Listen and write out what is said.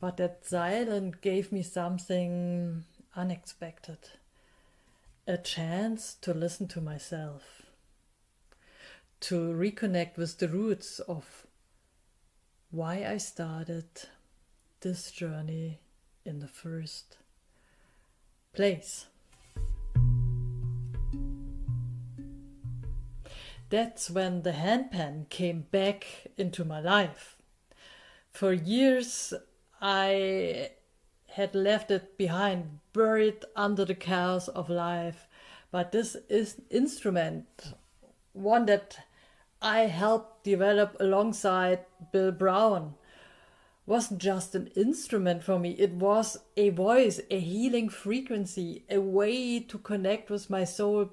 But that silence gave me something unexpected. A chance to listen to myself, to reconnect with the roots of why I started this journey in the first place. That's when the handpan came back into my life. For years, I had left it behind, buried under the chaos of life. But this is instrument, one that I helped develop alongside Bill Brown, wasn't just an instrument for me. It was a voice, a healing frequency, a way to connect with my soul